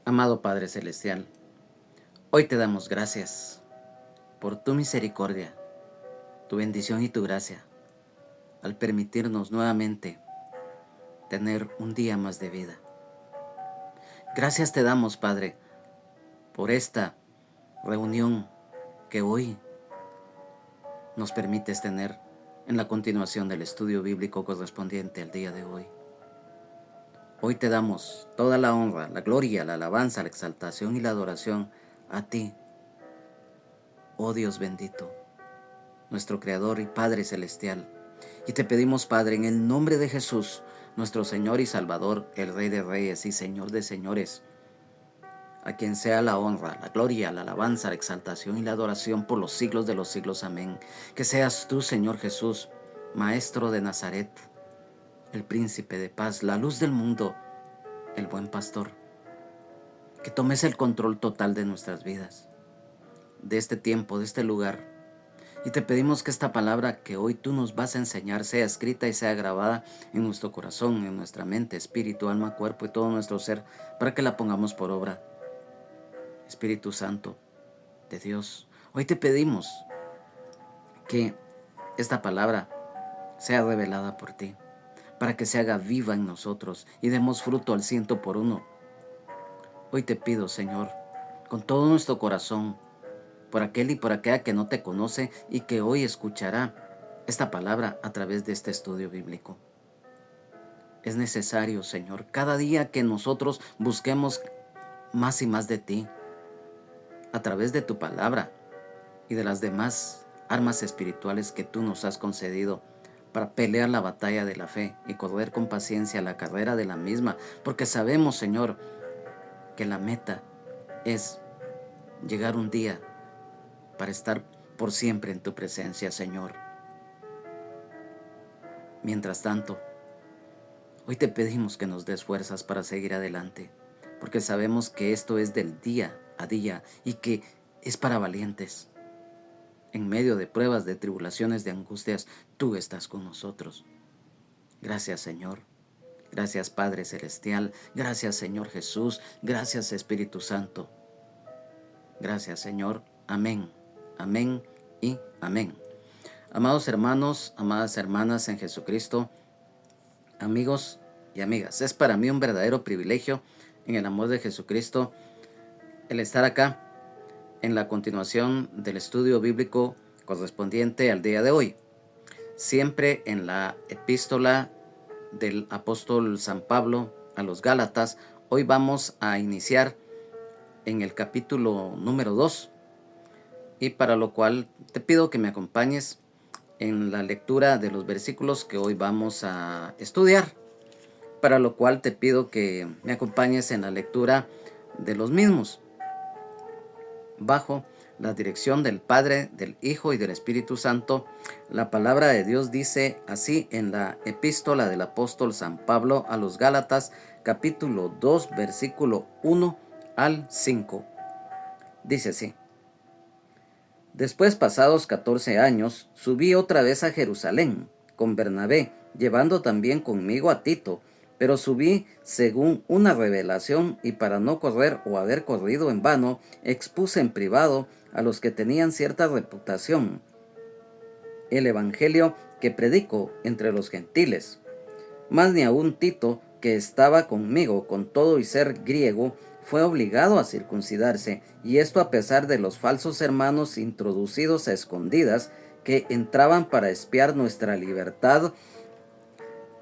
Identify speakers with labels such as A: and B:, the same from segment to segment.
A: Amado Padre Celestial, hoy te damos gracias por tu misericordia, tu bendición y tu gracia, al permitirnos nuevamente tener un día más de vida. Gracias te damos, Padre, por esta reunión que hoy nos permites tener en la continuación del estudio bíblico correspondiente al día de hoy. Hoy te damos toda la honra, la gloria, la alabanza, la exaltación y la adoración a ti, oh Dios bendito, nuestro Creador y Padre Celestial. Y te pedimos, Padre, en el nombre de Jesús, nuestro Señor y Salvador, el Rey de Reyes y Señor de Señores, a quien sea la honra, la gloria, la alabanza, la exaltación y la adoración por los siglos de los siglos. Amén. Que seas tú, Señor Jesús, Maestro de Nazaret, el Príncipe de paz, la luz del mundo, el buen pastor. Que tomes el control total de nuestras vidas, de este tiempo, de este lugar. Y te pedimos que esta palabra que hoy tú nos vas a enseñar sea escrita y sea grabada en nuestro corazón, en nuestra mente, espíritu, alma, cuerpo y todo nuestro ser, para que la pongamos por obra. Espíritu Santo de Dios, hoy te pedimos que esta palabra sea revelada por ti, para que se haga viva en nosotros y demos fruto al 100 por 1. Hoy te pido, Señor, con todo nuestro corazón, por aquel y por aquella que no te conoce y que hoy escuchará esta palabra a través de este estudio bíblico. Es necesario, Señor, cada día que nosotros busquemos más y más de ti, a través de tu palabra y de las demás armas espirituales que tú nos has concedido para pelear la batalla de la fe y correr con paciencia la carrera de la misma, porque sabemos, Señor, que la meta es llegar un día para estar por siempre en tu presencia, Señor. Mientras tanto, hoy te pedimos que nos des fuerzas para seguir adelante, porque sabemos que esto es del día a día y que es para valientes. En medio de pruebas, de tribulaciones, de angustias, tú estás con nosotros. Gracias, Señor. Gracias, Padre Celestial. Gracias, Señor Jesús. Gracias, Espíritu Santo. Gracias, Señor. Amén. Amén y amén. Amados hermanos, amadas hermanas en Jesucristo, amigos y amigas, es para mí un verdadero privilegio en el amor de Jesucristo el estar acá en la continuación del estudio bíblico correspondiente al día de hoy. Siempre en la epístola del apóstol San Pablo a los Gálatas, hoy vamos a iniciar en el capítulo número 2, y para lo cual te pido que me acompañes en la lectura de los versículos que hoy vamos a estudiar, para lo cual te pido que me acompañes en la lectura de los mismos, bajo la dirección del Padre, del Hijo y del Espíritu Santo. La palabra de Dios dice así en la epístola del apóstol San Pablo a los Gálatas, capítulo 2, versículo 1 al 5. Dice así: Después, pasados 14 años, subí otra vez a Jerusalén con Bernabé, llevando también conmigo a Tito, pero subí según una revelación, y para no correr o haber corrido en vano, expuse en privado a los que tenían cierta reputación el evangelio que predico entre los gentiles. Mas ni aun Tito, que estaba conmigo con todo y ser griego, fue obligado a circuncidarse, y esto a pesar de los falsos hermanos introducidos a escondidas, que entraban para espiar nuestra libertad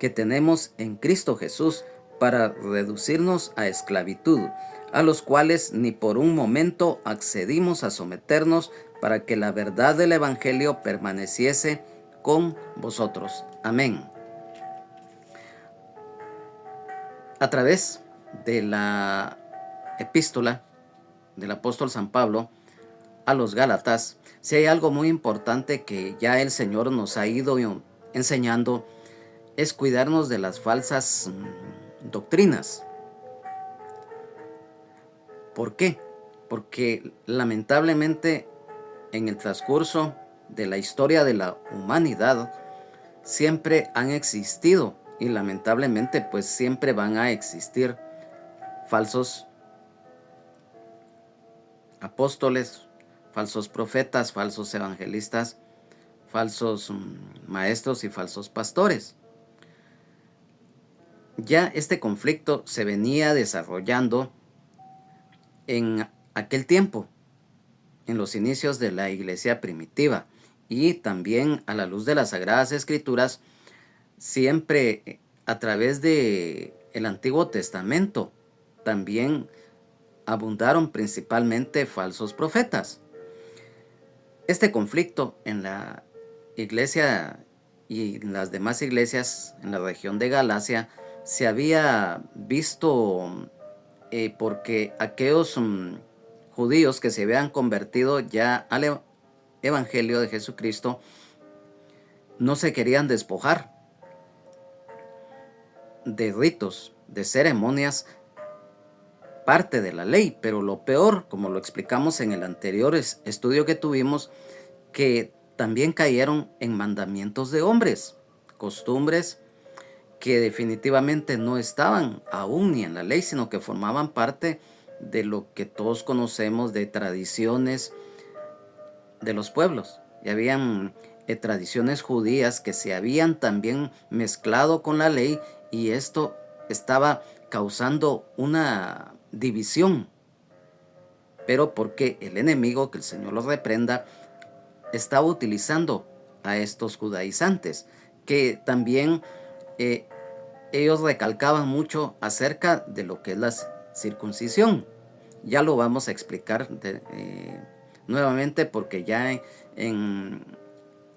A: que tenemos en Cristo Jesús, para reducirnos a esclavitud, a los cuales ni por un momento accedimos a someternos, para que la verdad del evangelio permaneciese con vosotros. Amén. A través de la epístola del apóstol San Pablo a los Gálatas, si hay algo muy importante que ya el Señor nos ha ido enseñando, es cuidarnos de las falsas doctrinas. ¿Por qué? Porque lamentablemente en el transcurso de la historia de la humanidad siempre han existido, y lamentablemente pues siempre van a existir falsos apóstoles, falsos profetas, falsos evangelistas, falsos maestros y falsos pastores. Ya este conflicto se venía desarrollando en aquel tiempo, en los inicios de la iglesia primitiva, y también a la luz de las Sagradas Escrituras, siempre a través de el Antiguo Testamento, también abundaron principalmente falsos profetas. Este conflicto en la iglesia y en las demás iglesias en la región de Galacia se había visto porque aquellos judíos que se habían convertido ya al evangelio de Jesucristo no se querían despojar de ritos, de ceremonias, parte de la ley, pero lo peor, como lo explicamos en el anterior estudio que tuvimos, que también cayeron en mandamientos de hombres, costumbres que definitivamente no estaban aún ni en la ley, sino que formaban parte de lo que todos conocemos de tradiciones de los pueblos. Y habían tradiciones judías que se habían también mezclado con la ley, y esto estaba causando una división. Pero porque el enemigo, que el Señor los reprenda, estaba utilizando a estos judaizantes, que también ellos recalcaban mucho acerca de lo que es la circuncisión. Ya lo vamos a explicar nuevamente, porque ya en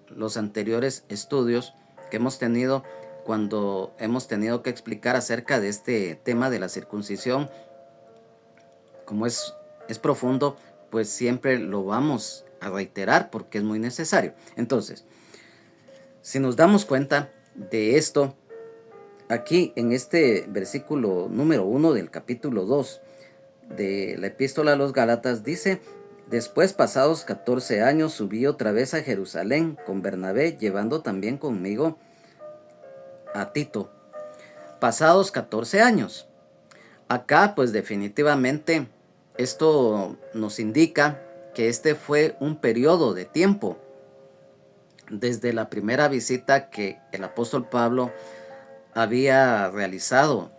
A: los anteriores estudios que hemos tenido, cuando hemos tenido que explicar acerca de este tema de la circuncisión, como es profundo, pues siempre lo vamos a reiterar porque es muy necesario. Entonces, si nos damos cuenta de esto, aquí en este versículo número 1 del capítulo 2 de la epístola a los Gálatas dice: después, pasados 14 años, subí otra vez a Jerusalén con Bernabé, llevando también conmigo a Tito. Pasados 14 años. Acá pues definitivamente esto nos indica que este fue un periodo de tiempo desde la primera visita que el apóstol Pablo había realizado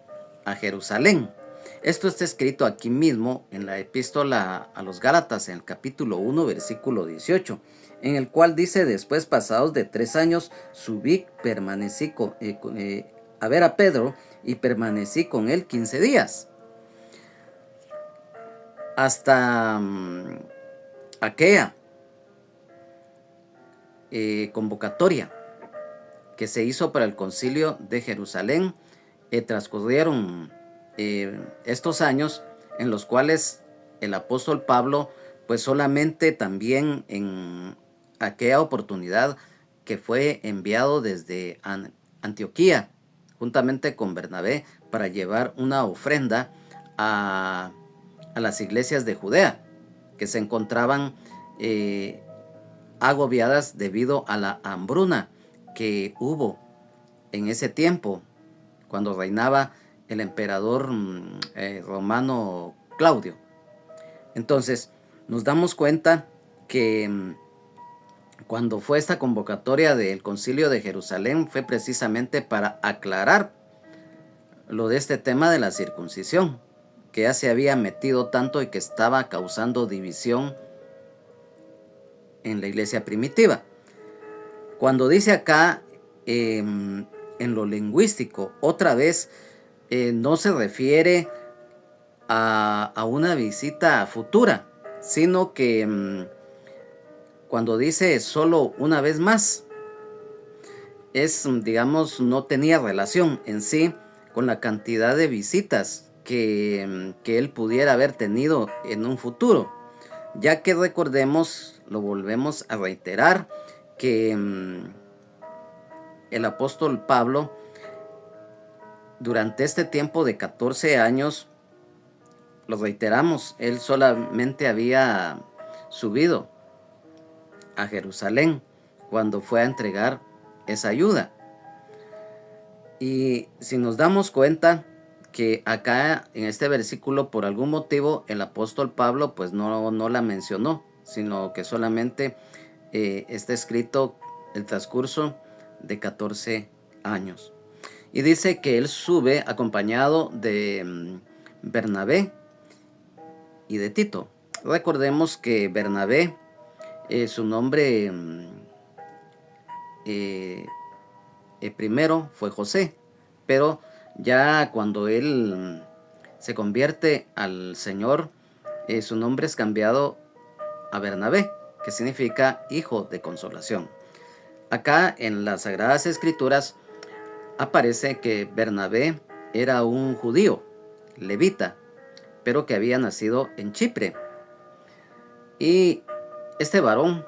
A: a Jerusalén. Esto está escrito aquí mismo en la epístola a los Gálatas, en el capítulo 1, versículo 18, en el cual dice: después, pasados de 3 años, subí, permanecí a ver a Pedro, y permanecí con él 15 días. Hasta aquella convocatoria que se hizo para el concilio de Jerusalén, transcurrieron estos años en los cuales el apóstol Pablo pues solamente también en aquella oportunidad que fue enviado desde Antioquía juntamente con Bernabé para llevar una ofrenda a las iglesias de Judea que se encontraban agobiadas debido a la hambruna que hubo en ese tiempo cuando reinaba el emperador romano Claudio. Entonces nos damos cuenta que cuando fue esta convocatoria del concilio de Jerusalén fue precisamente para aclarar lo de este tema de la circuncisión, que ya se había metido tanto y que estaba causando división en la iglesia primitiva. Cuando dice acá en lo lingüístico, otra vez no se refiere a una visita futura, sino que cuando dice solo una vez más, digamos, no tenía relación en sí con la cantidad de visitas que él pudiera haber tenido en un futuro, ya que recordemos, lo volvemos a reiterar, que el apóstol Pablo durante este tiempo de 14 años, lo reiteramos, él solamente había subido a Jerusalén cuando fue a entregar esa ayuda. Y si nos damos cuenta que acá en este versículo por algún motivo el apóstol Pablo pues no la mencionó, sino que solamente está escrito el transcurso de 14 años. Y dice que él sube acompañado de Bernabé y de Tito. Recordemos que Bernabé, su nombre primero fue José, pero ya cuando él se convierte al Señor, su nombre es cambiado a Bernabé, que significa hijo de consolación. Acá en las Sagradas Escrituras aparece que Bernabé era un judío, levita, pero que había nacido en Chipre. Y este varón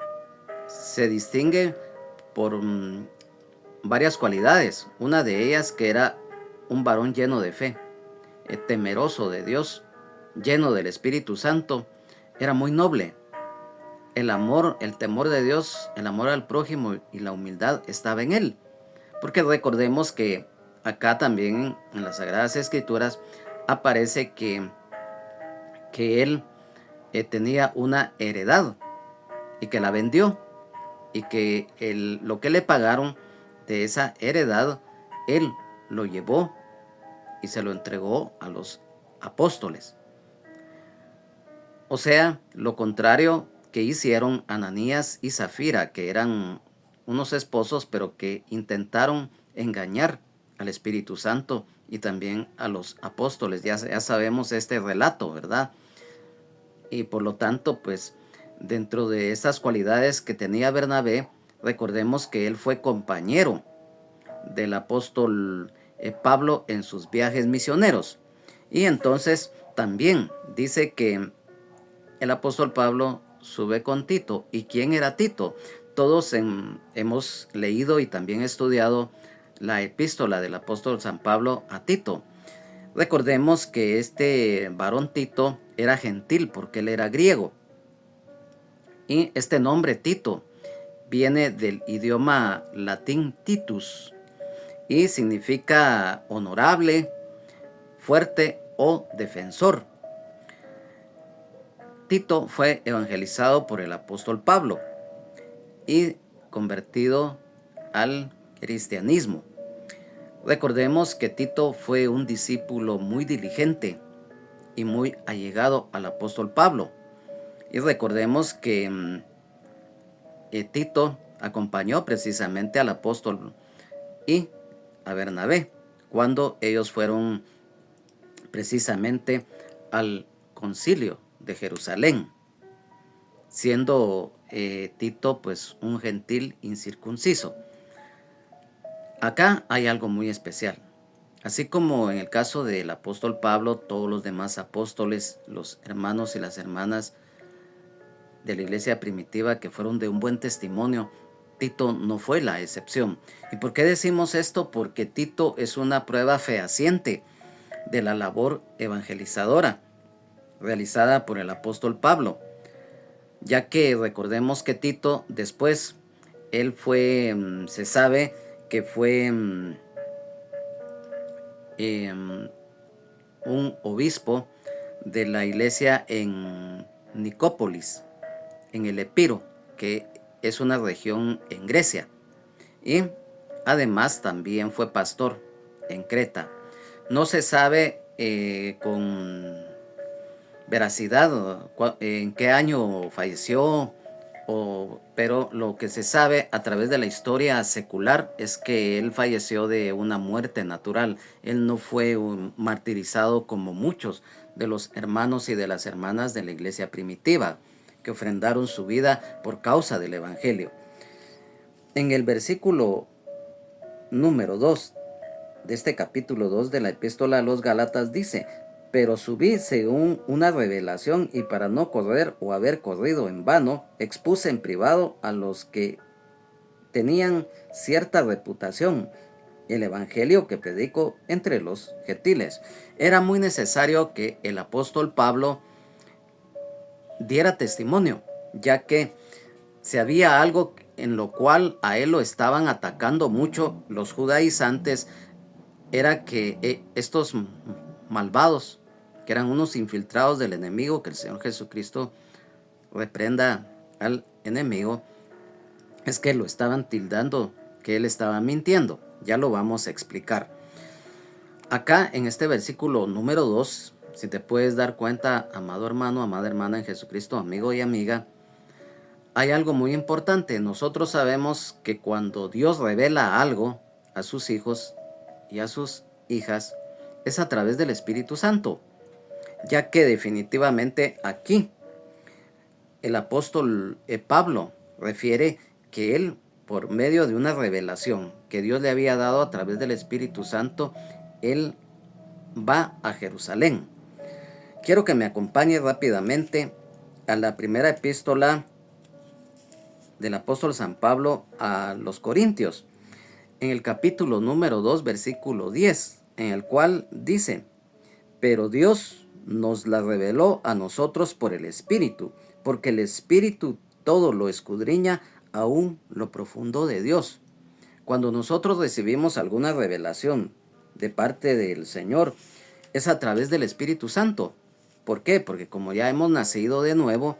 A: se distingue por varias cualidades. Una de ellas que era un varón lleno de fe, temeroso de Dios, lleno del Espíritu Santo, era muy noble. El amor, el temor de Dios, el amor al prójimo y la humildad estaba en él. Porque recordemos que acá también en las Sagradas Escrituras aparece que él tenía una heredad y que la vendió y que lo que le pagaron de esa heredad, él lo llevó y se lo entregó a los apóstoles. O sea, lo contrario que hicieron Ananías y Zafira, que eran unos esposos, pero que intentaron engañar al Espíritu Santo y también a los apóstoles. Ya sabemos este relato, ¿verdad? Y por lo tanto, pues, dentro de estas cualidades que tenía Bernabé, recordemos que él fue compañero del apóstol Pablo en sus viajes misioneros. Y entonces también dice que el apóstol Pablo sube con Tito. ¿Y quién era Tito? Todos hemos leído y también estudiado la epístola del apóstol San Pablo a Tito. Recordemos que este varón Tito era gentil porque él era griego. Y este nombre Tito viene del idioma latín Titus y significa honorable, fuerte o defensor. Tito fue evangelizado por el apóstol Pablo y convertido al cristianismo. Recordemos que Tito fue un discípulo muy diligente y muy allegado al apóstol Pablo. Y recordemos que Tito acompañó precisamente al apóstol y a Bernabé cuando ellos fueron precisamente al concilio de Jerusalén, siendo Tito pues un gentil incircunciso. Acá hay algo muy especial. Así como en el caso del apóstol Pablo, todos los demás apóstoles, los hermanos y las hermanas de la iglesia primitiva que fueron de un buen testimonio, Tito no fue la excepción. ¿Y por qué decimos esto? Porque Tito es una prueba fehaciente de la labor evangelizadora realizada por el apóstol Pablo, ya que recordemos que Tito después, él fue, se sabe que fue un obispo de la iglesia en Nicópolis, en el Epiro, que es una región en Grecia. Y además también fue pastor en Creta. No se sabe con veracidad en qué año falleció, pero lo que se sabe a través de la historia secular es que él falleció de una muerte natural. Él no fue martirizado como muchos de los hermanos y de las hermanas de la iglesia primitiva que ofrendaron su vida por causa del evangelio. En el versículo número 2 de este capítulo 2 de la epístola a los Gálatas dice: pero subí según una revelación, y para no correr o haber corrido en vano, expuse en privado a los que tenían cierta reputación el evangelio que predico entre los gentiles. Era muy necesario que el apóstol Pablo diera testimonio, ya que si había algo en lo cual a él lo estaban atacando mucho los judaizantes, era que estos malvados, que eran unos infiltrados del enemigo, que el Señor Jesucristo reprenda al enemigo, es que lo estaban tildando, que él estaba mintiendo. Ya lo vamos a explicar. Acá en este versículo número 2, si te puedes dar cuenta, amado hermano, amada hermana en Jesucristo, amigo y amiga, hay algo muy importante. Nosotros sabemos que cuando Dios revela algo a sus hijos y a sus hijas, es a través del Espíritu Santo, ya que definitivamente aquí el apóstol Pablo refiere que él, por medio de una revelación que Dios le había dado a través del Espíritu Santo, él va a Jerusalén. Quiero que me acompañe rápidamente a la primera epístola del apóstol San Pablo a los Corintios, en el capítulo número 2, versículo 10, en el cual dice: pero Dios nos la reveló a nosotros por el Espíritu, porque el Espíritu todo lo escudriña, aún lo profundo de Dios. Cuando nosotros recibimos alguna revelación de parte del Señor, es a través del Espíritu Santo. ¿Por qué? Porque como ya hemos nacido de nuevo,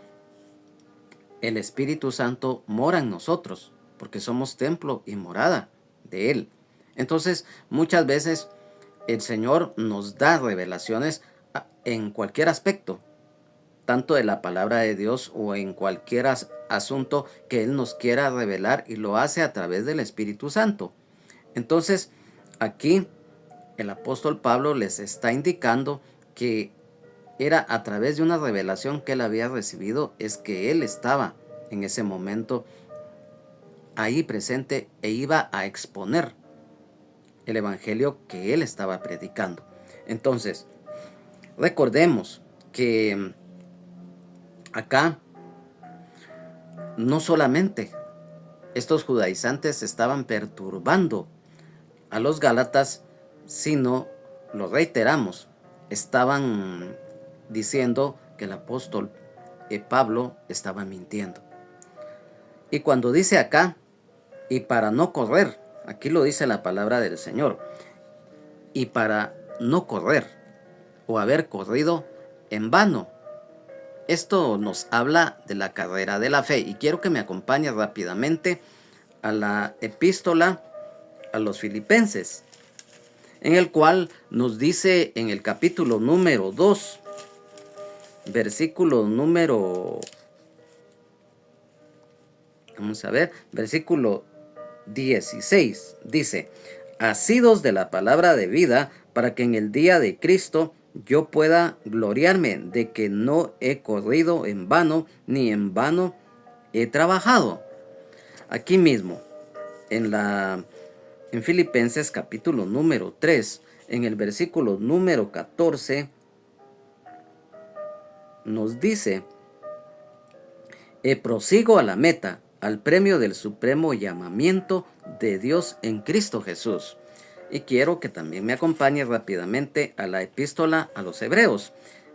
A: el Espíritu Santo mora en nosotros, porque somos templo y morada de Él. Entonces, muchas veces el Señor nos da revelaciones en cualquier aspecto, tanto de la palabra de Dios o en cualquier asunto que Él nos quiera revelar, y lo hace a través del Espíritu Santo. Entonces, aquí el apóstol Pablo les está indicando que era a través de una revelación que él había recibido, es que él estaba en ese momento ahí presente e iba a exponer el evangelio que él estaba predicando. Entonces, recordemos que acá no solamente estos judaizantes estaban perturbando a los gálatas, sino, lo reiteramos, estaban diciendo que el apóstol Pablo estaba mintiendo. Y cuando dice acá, y para no correr, aquí lo dice la palabra del Señor, y para no correr o haber corrido en vano. Esto nos habla de la carrera de la fe, y quiero que me acompañe rápidamente a la epístola a los Filipenses, en el cual nos dice en el capítulo número 2, versículo número, versículo 16, dice: asidos de la palabra de vida, para que en el día de Cristo yo pueda gloriarme de que no he corrido en vano, ni en vano he trabajado. Aquí mismo, en Filipenses capítulo número 3, en el versículo número 14, nos dice: prosigo a la meta, al premio del supremo llamamiento de Dios en Cristo Jesús. Y quiero que también me acompañe rápidamente a la epístola a los Hebreos.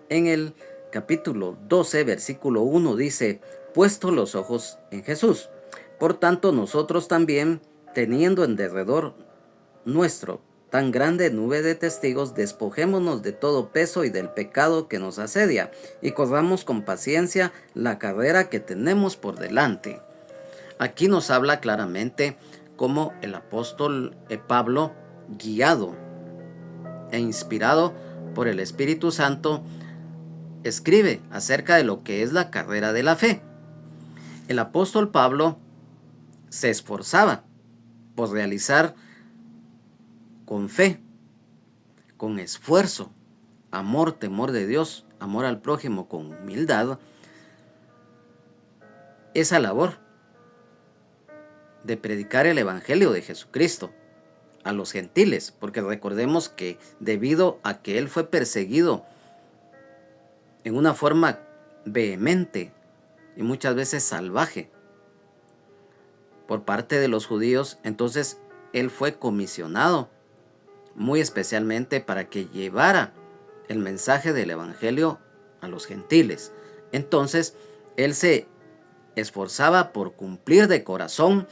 A: En el capítulo 12, versículo 1 dice: puesto los ojos en Jesús. Por tanto, nosotros también, teniendo en derredor nuestro tan grande nube de testigos, despojémonos de todo peso y del pecado que nos asedia, y corramos con paciencia la carrera que tenemos por delante. Aquí nos habla claramente cómo el apóstol Pablo, guiado e inspirado por el Espíritu Santo, escribe acerca de lo que es la carrera de la fe. El apóstol Pablo se esforzaba por realizar con fe, con esfuerzo, amor, temor de Dios, amor al prójimo, con humildad, esa labor de predicar el evangelio de Jesucristo a los gentiles, porque recordemos que debido a que él fue perseguido en una forma vehemente y muchas veces salvaje por parte de los judíos, entonces él fue comisionado muy especialmente para que llevara el mensaje del evangelio a los gentiles. Entonces él se esforzaba por cumplir de corazón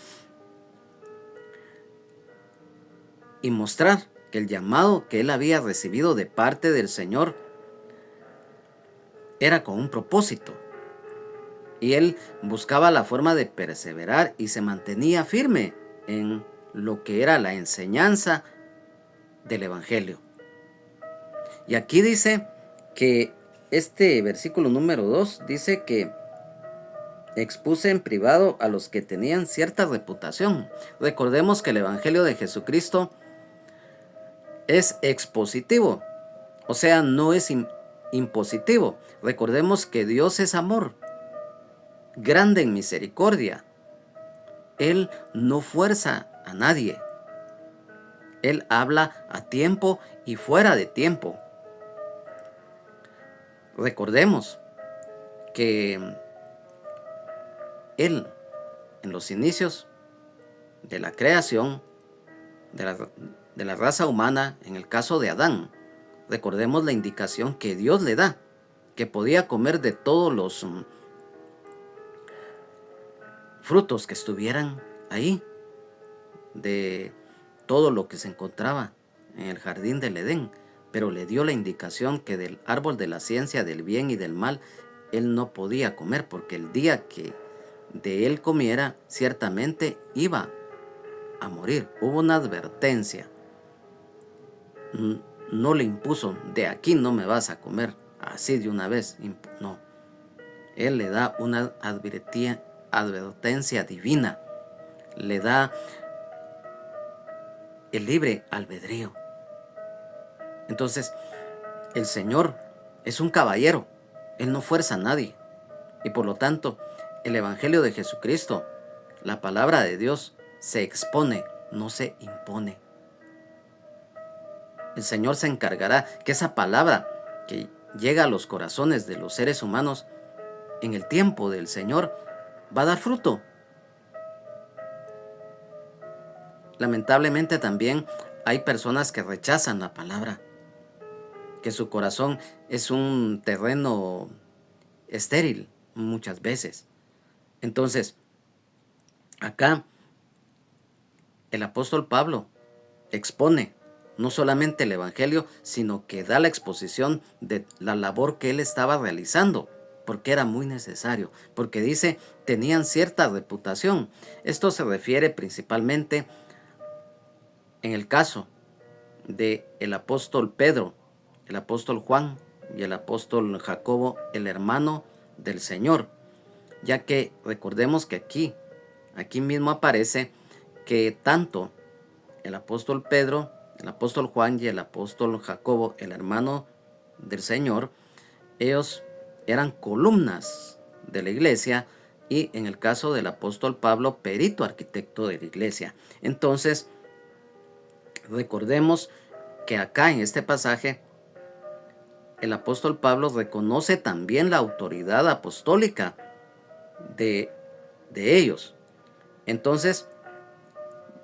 A: y mostrar que el llamado que él había recibido de parte del Señor era con un propósito. Y él buscaba la forma de perseverar y se mantenía firme en lo que era la enseñanza del Evangelio. Y aquí dice que este versículo número 2 dice que expuse en privado a los que tenían cierta reputación. Recordemos que el Evangelio de Jesucristo es expositivo, o sea, no es impositivo. Recordemos que Dios es amor, grande en misericordia. Él no fuerza a nadie. Él habla a tiempo y fuera de tiempo. Recordemos que Él, en los inicios de la creación de la raza humana, en el caso de Adán, recordemos la indicación que Dios le da, que podía comer de todos los frutos que estuvieran ahí, de todo lo que se encontraba en el jardín del Edén, pero le dio la indicación que del árbol de la ciencia del bien y del mal él no podía comer, porque el día que de él comiera ciertamente iba a morir. Hubo una advertencia, no le impuso: de aquí no me vas a comer así de una vez, no. Él le da una advertencia divina, le da el libre albedrío. Entonces, el Señor es un caballero, Él no fuerza a nadie. Y por lo tanto, el Evangelio de Jesucristo, la palabra de Dios, se expone, no se impone. El Señor se encargará que esa palabra que llega a los corazones de los seres humanos, en el tiempo del Señor, va a dar fruto. Lamentablemente también hay personas que rechazan la palabra, que su corazón es un terreno estéril muchas veces. Entonces, acá el apóstol Pablo expone no solamente el Evangelio, sino que da la exposición de la labor que él estaba realizando, porque era muy necesario, porque dice, tenían cierta reputación. Esto se refiere principalmente en el caso de el apóstol Pedro, el apóstol Juan y el apóstol Jacobo, el hermano del Señor, ya que recordemos que aquí mismo aparece que tanto el apóstol Pedro, el apóstol Juan y el apóstol Jacobo, el hermano del Señor, ellos eran columnas de la iglesia, y en el caso del apóstol Pablo, perito arquitecto de la iglesia. Entonces, recordemos que acá en este pasaje el apóstol Pablo reconoce también la autoridad apostólica de ellos. Entonces,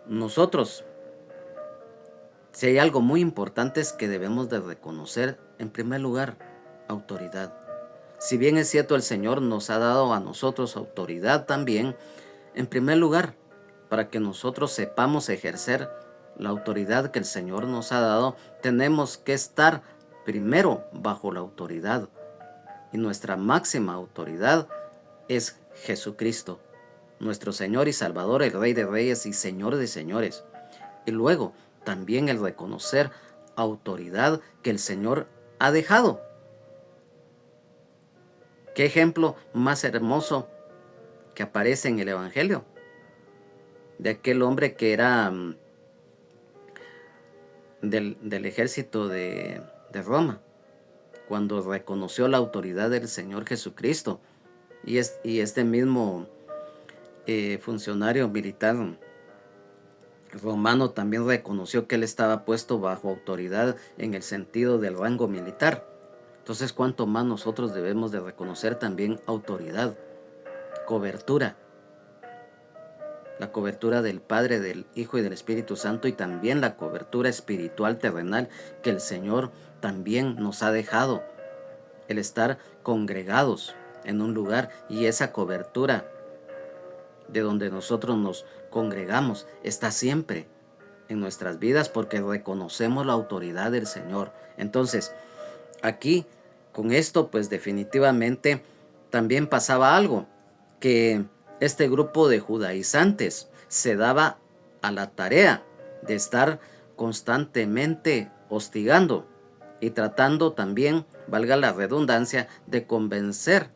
A: nosotros, si hay algo muy importante es que debemos de reconocer, en primer lugar, autoridad. Si bien es cierto, el Señor nos ha dado a nosotros autoridad también, en primer lugar, para que nosotros sepamos ejercer la autoridad que el Señor nos ha dado, tenemos que estar primero bajo la autoridad. Y nuestra máxima autoridad es Jesucristo, nuestro Señor y Salvador, el Rey de Reyes y Señor de Señores. Y luego también el reconocer autoridad que el Señor ha dejado. ¿Qué ejemplo más hermoso que aparece en el Evangelio? De aquel hombre que era del ejército de Roma, cuando reconoció la autoridad del Señor Jesucristo. Y este mismo funcionario militar romano también reconoció que él estaba puesto bajo autoridad en el sentido del rango militar. Entonces, ¿cuánto más nosotros debemos de reconocer también autoridad, cobertura? La cobertura del Padre, del Hijo y del Espíritu Santo, y también la cobertura espiritual terrenal que el Señor también nos ha dejado. El estar congregados en un lugar, y esa cobertura de donde nosotros nos congregamos está siempre en nuestras vidas porque reconocemos la autoridad del Señor. Entonces, aquí con esto pues definitivamente también pasaba algo, que este grupo de judaizantes se daba a la tarea de estar constantemente hostigando y tratando también, valga la redundancia, de convencer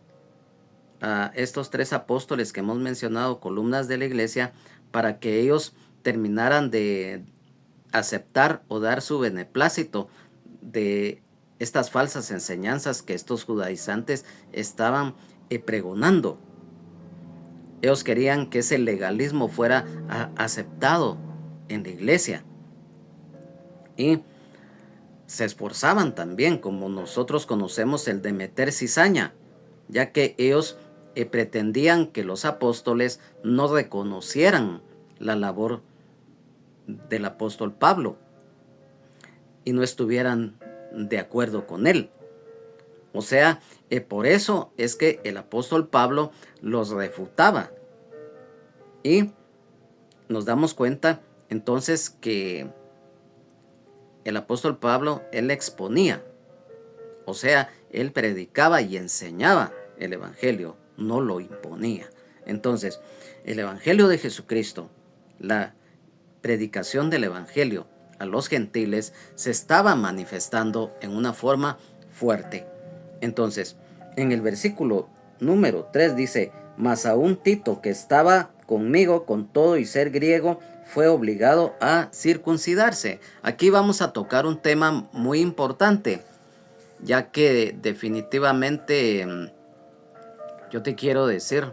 A: a estos tres apóstoles que hemos mencionado, columnas de la iglesia, para que ellos terminaran de aceptar o dar su beneplácito de estas falsas enseñanzas que estos judaizantes estaban pregonando. Ellos querían que ese legalismo fuera aceptado en la iglesia y se esforzaban también, como nosotros conocemos el de meter cizaña, ya que ellos pretendían que los apóstoles no reconocieran la labor del apóstol Pablo y no estuvieran de acuerdo con él. O sea, por eso es que el apóstol Pablo los refutaba. Y nos damos cuenta entonces que el apóstol Pablo, él exponía, o sea, él predicaba y enseñaba el evangelio, no lo imponía. Entonces, el evangelio de Jesucristo, la predicación del evangelio a los gentiles se estaba manifestando en una forma fuerte. Entonces, en el versículo número 3 dice: mas aún Tito, que estaba conmigo con todo y ser griego, fue obligado a circuncidarse. Aquí vamos a tocar un tema muy importante, ya que definitivamente yo te quiero decir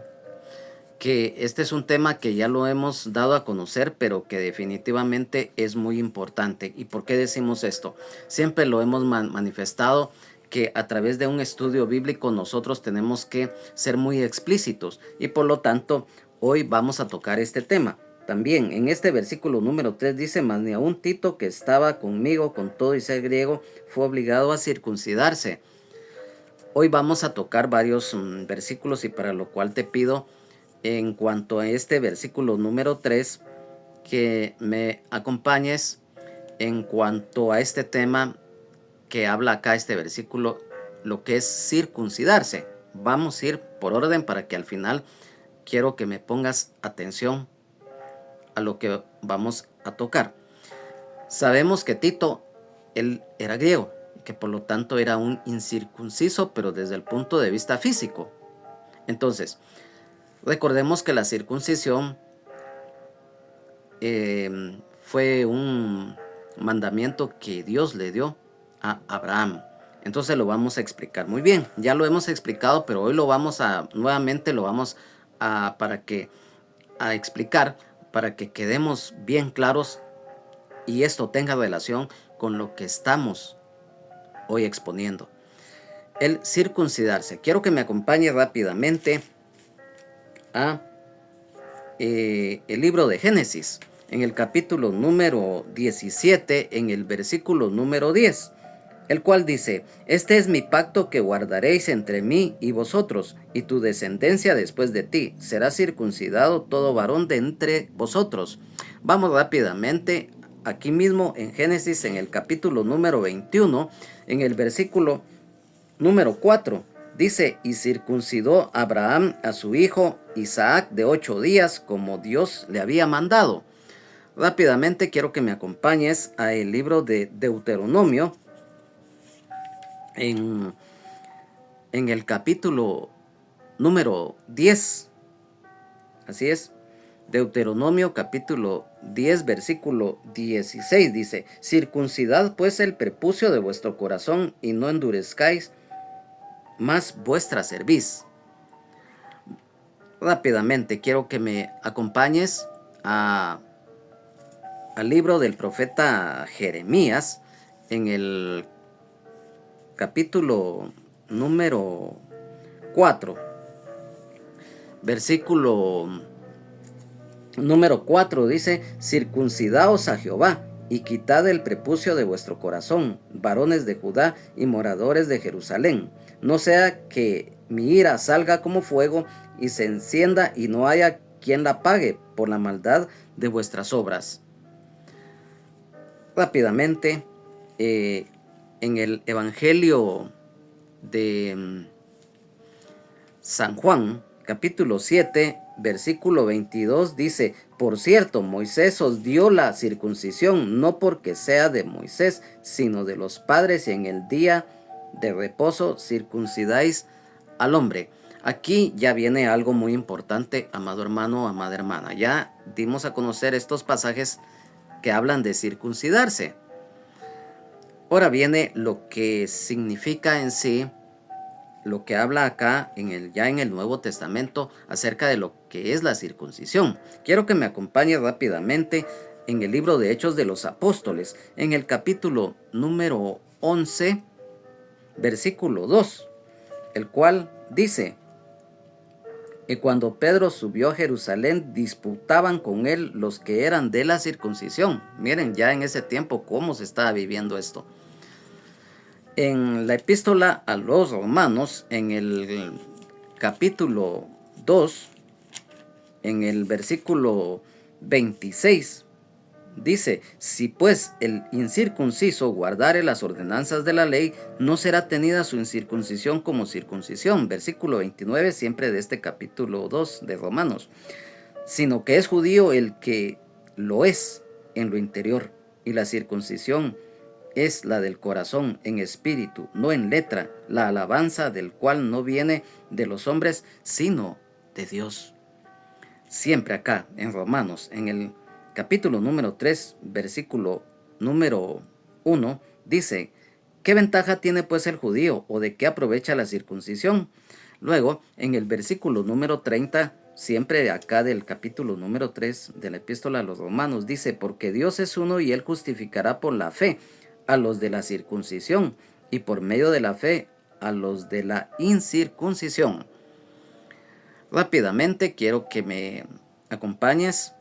A: que este es un tema que ya lo hemos dado a conocer, pero que definitivamente es muy importante. ¿Y por qué decimos esto? Siempre lo hemos manifestado, que a través de un estudio bíblico nosotros tenemos que ser muy explícitos y por lo tanto hoy vamos a tocar este tema. También en este versículo número 3 dice: mas ni aun Tito, que estaba conmigo con todo y ser griego, fue obligado a circuncidarse. Hoy vamos a tocar varios versículos y para lo cual te pido, en cuanto a este versículo número 3, que me acompañes en cuanto a este tema que habla acá este versículo, lo que es circuncidarse. Vamos a ir por orden para que al final quiero que me pongas atención a lo que vamos a tocar. Sabemos que Tito, él era griego, que por lo tanto era un incircunciso, pero desde el punto de vista físico. Entonces, recordemos que la circuncisión fue un mandamiento que Dios le dio a Abraham. Entonces lo vamos a explicar muy bien. Ya lo hemos explicado, pero hoy lo vamos a, nuevamente lo vamos a explicar para que quedemos bien claros y esto tenga relación con lo que estamos hoy exponiendo. El circuncidarse. Quiero que me acompañe rápidamente a el libro de Génesis, en el capítulo número 17, en el versículo número 10, el cual dice: este es mi pacto que guardaréis entre mí y vosotros, y tu descendencia después de ti, será circuncidado todo varón de entre vosotros. Vamos rápidamente, aquí mismo en Génesis, en el capítulo número 21, en el versículo número 4, dice: y circuncidó Abraham a su hijo Isaac de 8 días, como Dios le había mandado. Rápidamente quiero que me acompañes a el libro de Deuteronomio, en el capítulo número 10. Así es, Deuteronomio capítulo 10, versículo 16 dice: circuncidad pues el prepucio de vuestro corazón y no endurezcáis más vuestra cerviz. Rápidamente quiero que me acompañes al libro del profeta Jeremías, en el capítulo número 4, versículo número 4 dice: circuncidaos a Jehová y quitad el prepucio de vuestro corazón, varones de Judá y moradores de Jerusalén, no sea que mi ira salga como fuego y se encienda y no haya quien la apague por la maldad de vuestras obras. Rápidamente, en el Evangelio de San Juan, capítulo 7, versículo 22, dice: por cierto, Moisés os dio la circuncisión, no porque sea de Moisés, sino de los padres, y en el día de reposo circuncidáis al hombre. Aquí ya viene algo muy importante, amado hermano, amada hermana. Ya dimos a conocer estos pasajes que hablan de circuncidarse. Ahora viene lo que significa en sí, lo que habla acá ya en el Nuevo Testamento acerca de lo que es la circuncisión. Quiero que me acompañe rápidamente en el libro de Hechos de los Apóstoles, en el capítulo número 11, versículo 2, el cual dice: y cuando Pedro subió a Jerusalén, disputaban con él los que eran de la circuncisión. Miren ya en ese tiempo cómo se estaba viviendo esto. En la epístola a los romanos, en el capítulo 2, en el versículo 26, dice: si pues el incircunciso guardare las ordenanzas de la ley, no será tenida su incircuncisión como circuncisión. Versículo 29, siempre de este capítulo 2 de Romanos. Sino que es judío el que lo es en lo interior, y la circuncisión es la del corazón, en espíritu, no en letra, la alabanza del cual no viene de los hombres, sino de Dios. Siempre acá, en Romanos, en el capítulo número 3, versículo número 1, dice: ¿qué ventaja tiene pues el judío, o de qué aprovecha la circuncisión? Luego, en el versículo número 30, siempre acá del capítulo número 3 de la epístola a los romanos, dice: porque Dios es uno y él justificará por la fe a los de la circuncisión, y por medio de la fe a los de la incircuncisión. Rápidamente quiero que me acompañes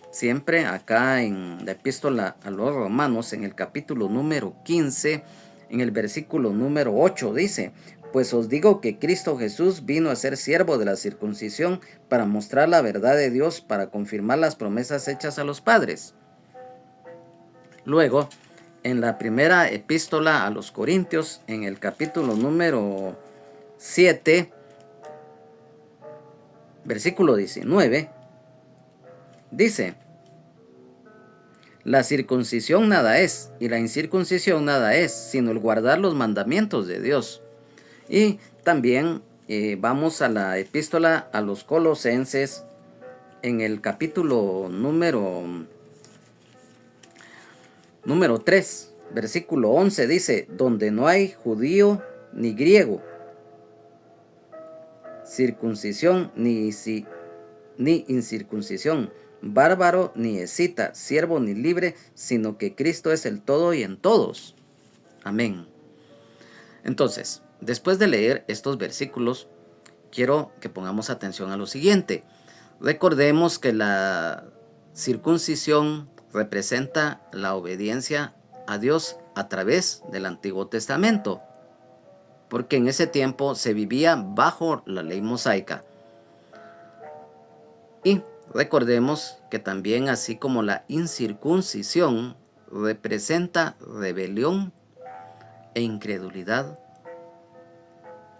A: siempre acá en la epístola a los romanos, en el capítulo número 15, en el versículo número 8, dice: pues os digo que Cristo Jesús vino a ser siervo de la circuncisión para mostrar la verdad de Dios, para confirmar las promesas hechas a los padres. Luego, en la primera epístola a los Corintios, en el capítulo número 7, versículo 19, dice: la circuncisión nada es, y la incircuncisión nada es, sino el guardar los mandamientos de Dios. Y también vamos a la epístola a los Colosenses, en el capítulo número 3, versículo 11, dice: donde no hay judío ni griego, circuncisión ni incircuncisión, bárbaro ni escita, siervo ni libre, sino que Cristo es el todo y en todos. Amén. Entonces, después de leer estos versículos, quiero que pongamos atención a lo siguiente. Recordemos que la circuncisión representa la obediencia a Dios a través del Antiguo Testamento, porque en ese tiempo se vivía bajo la ley mosaica. Y recordemos que también, así como la incircuncisión representa rebelión e incredulidad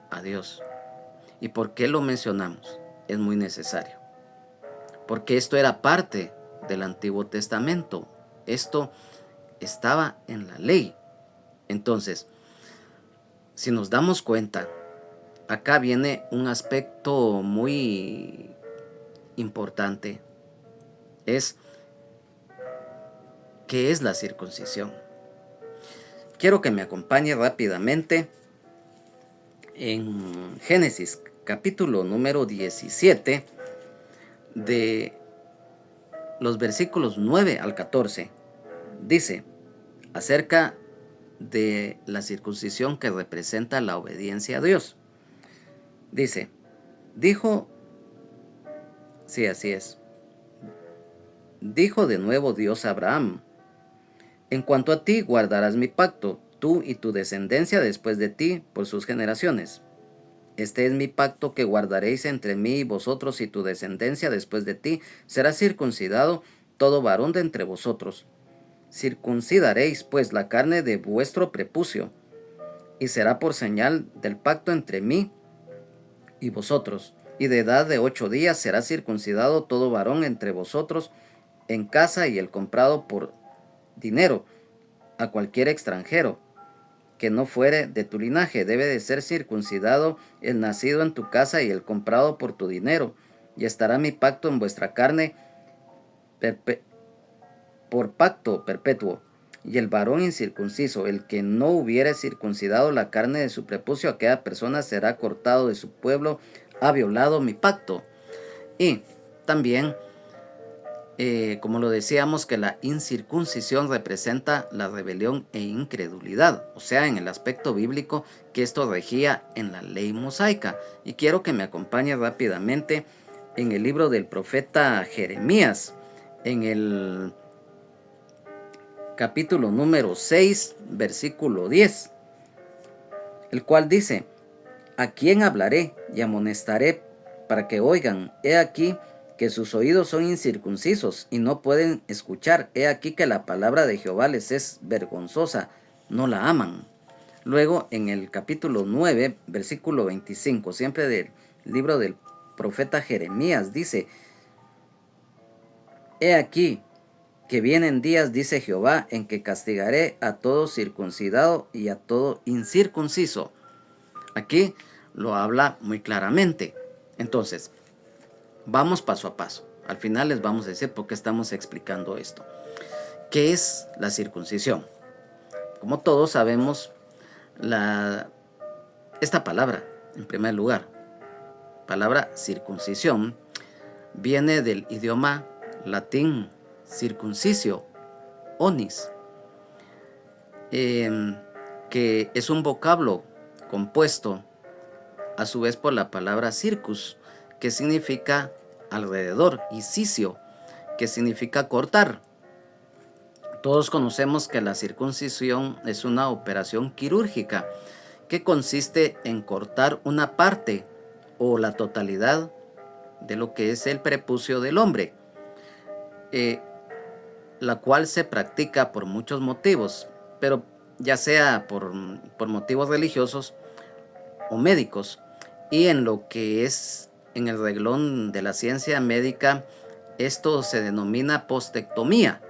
A: a Dios. ¿Y por qué lo mencionamos? Es muy necesario, porque esto era parte del Antiguo Testamento. Esto estaba en la ley. Entonces, si nos damos cuenta, acá viene un aspecto muy importante. Es ¿qué es la circuncisión? Quiero que me acompañe rápidamente en Génesis capítulo número 17, de los versículos 9 al 14. Dice acerca de la circuncisión que representa la obediencia a Dios. Dice, dijo, sí, así es, dijo de nuevo Dios a Abraham: en cuanto a ti, guardarás mi pacto, tú y tu descendencia después de ti, por sus generaciones. Este es mi pacto que guardaréis entre mí y vosotros, y tu descendencia después de ti será circuncidado todo varón de entre vosotros. Circuncidaréis pues la carne de vuestro prepucio, y será por señal del pacto entre mí y vosotros. Y de edad de 8 días será circuncidado todo varón entre vosotros en casa, y el comprado por dinero a cualquier extranjero que no fuere de tu linaje. Debe de ser circuncidado el nacido en tu casa y el comprado por tu dinero. Y estará mi pacto en vuestra carne por pacto perpetuo. Y el varón incircunciso, el que no hubiere circuncidado la carne de su prepucio, aquella persona será cortado de su pueblo, ha violado mi pacto. Y también, como lo decíamos, que la incircuncisión representa la rebelión e incredulidad, o sea, en el aspecto bíblico, que esto regía en la ley mosaica. Y quiero que me acompañe rápidamente en el libro del profeta Jeremías, en el capítulo número 6, versículo 10, el cual dice: ¿a quién hablaré y amonestaré para que oigan? He aquí que sus oídos son incircuncisos y no pueden escuchar. He aquí que la palabra de Jehová les es vergonzosa, no la aman. Luego, en el capítulo 9, versículo 25, siempre del libro del profeta Jeremías, dice: he aquí que vienen días, dice Jehová, en que castigaré a todo circuncidado y a todo incircunciso. Aquí lo habla muy claramente. Entonces, vamos paso a paso. Al final les vamos a decir por qué estamos explicando esto. ¿Qué es la circuncisión? Como todos sabemos, esta palabra, en primer lugar, palabra circuncisión, viene del idioma latín circuncisio, onis, que es un vocablo compuesto a su vez por la palabra circus, que significa alrededor, y cisio, que significa cortar. Todos conocemos que la circuncisión es una operación quirúrgica que consiste en cortar una parte o la totalidad de lo que es el prepucio del hombre, la cual se practica por muchos motivos, pero ya sea por motivos religiosos o médicos. Y en lo que es en el reglón de la ciencia médica, esto se denomina postectomía.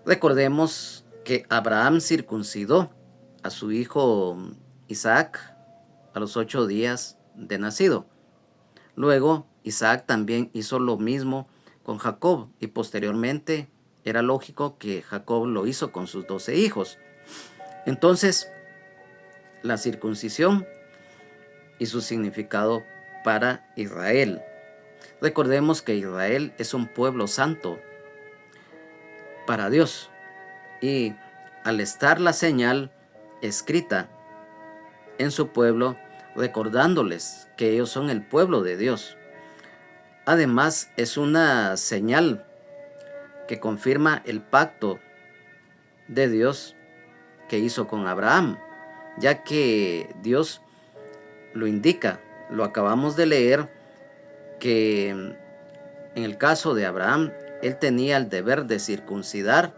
A: Recordemos que Abraham circuncidó a su hijo Isaac a los 8 días de nacido. Luego Isaac también hizo lo mismo con Jacob, y posteriormente era lógico que Jacob lo hizo con sus 12 hijos. Entonces, la circuncisión y su significado para Israel. Recordemos que Israel es un pueblo santo para Dios, y al estar la señal escrita en su pueblo, recordándoles que ellos son el pueblo de Dios, además es una señal que confirma el pacto de Dios que hizo con Abraham, ya que Dios lo indica, lo acabamos de leer, que en el caso de Abraham, él tenía el deber de circuncidar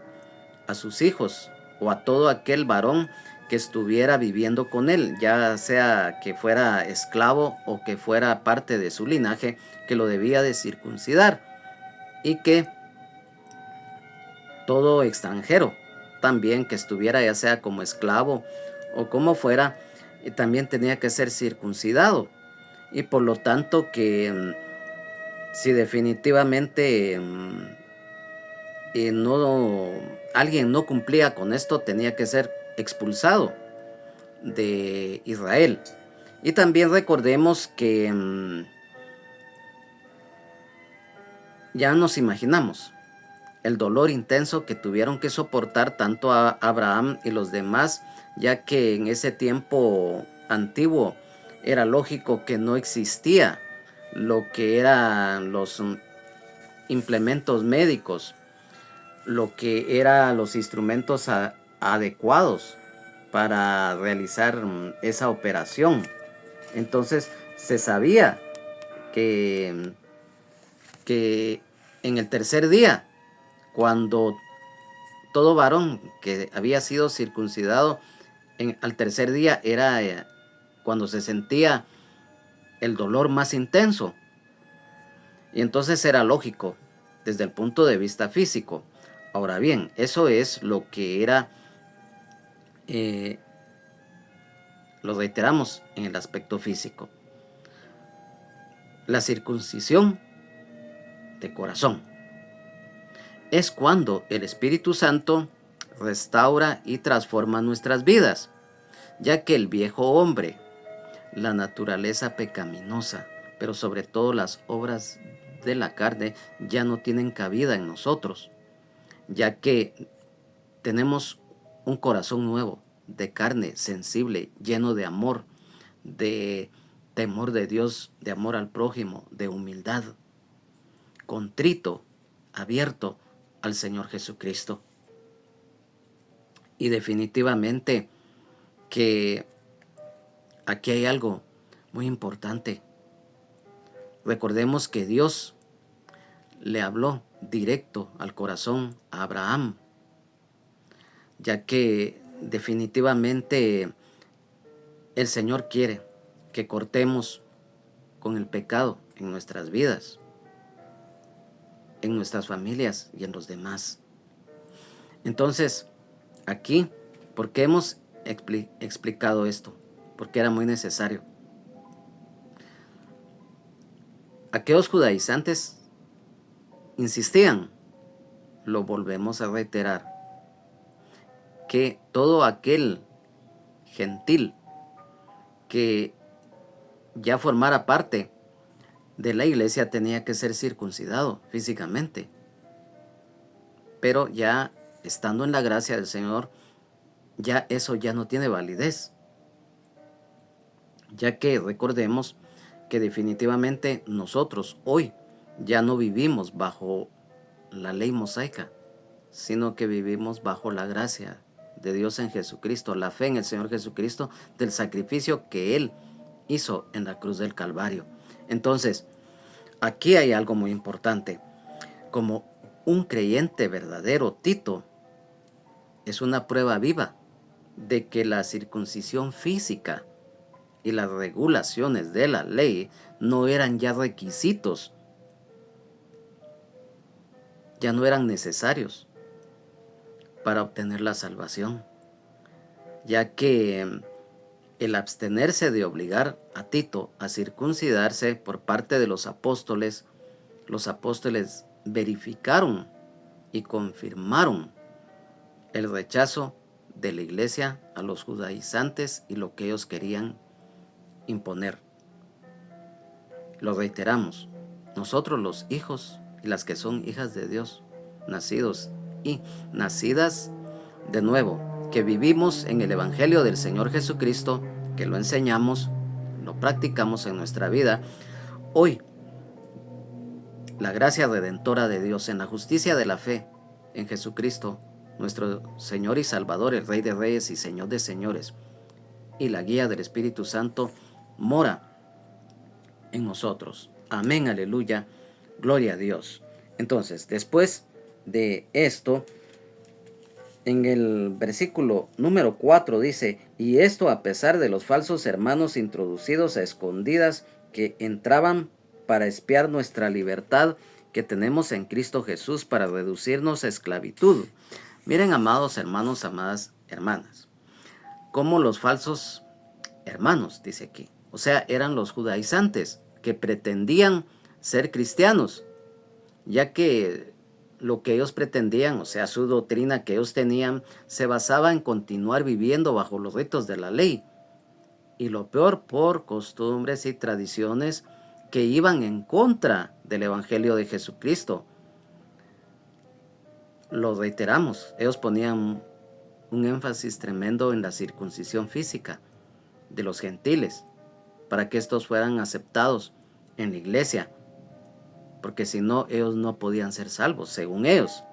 A: a sus hijos o a todo aquel varón que estuviera viviendo con él, ya sea que fuera esclavo o que fuera parte de su linaje, que lo debía de circuncidar, y que todo extranjero también que estuviera ya sea como esclavo o como fuera, también tenía que ser circuncidado. Y por lo tanto que si definitivamente alguien no cumplía con esto, tenía que ser expulsado de Israel. Y también recordemos que ya nos imaginamos el dolor intenso que tuvieron que soportar tanto a Abraham y los demás, ya que en ese tiempo antiguo era lógico que no existía lo que eran los implementos médicos, lo que eran los instrumentos adecuados para realizar esa operación. Entonces se sabía que en el tercer día, cuando todo varón que había sido circuncidado al tercer día era cuando se sentía el dolor más intenso. Y entonces era lógico desde el punto de vista físico. Ahora bien, eso es lo que era, lo reiteramos en el aspecto físico. La circuncisión de corazón es cuando el Espíritu Santo restaura y transforma nuestras vidas, ya que el viejo hombre, la naturaleza pecaminosa, pero sobre todo las obras de la carne, ya no tienen cabida en nosotros, ya que tenemos un corazón nuevo, de carne, sensible, lleno de amor, de temor de Dios, de amor al prójimo, de humildad, contrito, abierto al Señor Jesucristo. Y definitivamente que aquí hay algo muy importante. Recordemos que Dios le habló directo al corazón a Abraham, ya que definitivamente el Señor quiere que cortemos con el pecado en nuestras vidas, en nuestras familias y en los demás. Entonces, aquí, ¿por qué hemos explicado esto? Porque era muy necesario. Aquellos judaizantes insistían, lo volvemos a reiterar, que todo aquel gentil que ya formara parte de la iglesia tenía que ser circuncidado físicamente. Pero ya estando en la gracia del Señor, ya eso ya no tiene validez. Ya que recordemos que definitivamente nosotros hoy ya no vivimos bajo la ley mosaica, sino que vivimos bajo la gracia de Dios en Jesucristo, la fe en el Señor Jesucristo, del sacrificio que Él hizo en la cruz del Calvario. Entonces, aquí hay algo muy importante. Como un creyente verdadero, Tito es una prueba viva de que la circuncisión física y las regulaciones de la ley no eran ya requisitos, ya no eran necesarios para obtener la salvación, ya que el abstenerse de obligar a Tito a circuncidarse por parte de los apóstoles verificaron y confirmaron el rechazo de la iglesia a los judaizantes y lo que ellos querían imponer. Lo reiteramos, nosotros los hijos y las que son hijas de Dios, nacidos y nacidas de nuevo, que vivimos en el Evangelio del Señor Jesucristo, que lo enseñamos, lo practicamos en nuestra vida, hoy la gracia redentora de Dios en la justicia de la fe en Jesucristo, nuestro Señor y Salvador, el Rey de Reyes y Señor de Señores, y la guía del Espíritu Santo mora en nosotros. Amén, aleluya, gloria a Dios. Entonces, después de esto, en el versículo número 4 dice, y esto a pesar de los falsos hermanos introducidos a escondidas que entraban para espiar nuestra libertad que tenemos en Cristo Jesús para reducirnos a esclavitud. Miren, amados hermanos, amadas hermanas, como los falsos hermanos, dice aquí, o sea, eran los judaizantes que pretendían ser cristianos, ya que lo que ellos pretendían, o sea, su doctrina que ellos tenían, se basaba en continuar viviendo bajo los ritos de la ley. Y lo peor, por costumbres y tradiciones que iban en contra del Evangelio de Jesucristo. Lo reiteramos, ellos ponían un énfasis tremendo en la circuncisión física de los gentiles, para que estos fueran aceptados en la iglesia, porque si no, ellos no podían ser salvos, según ellos.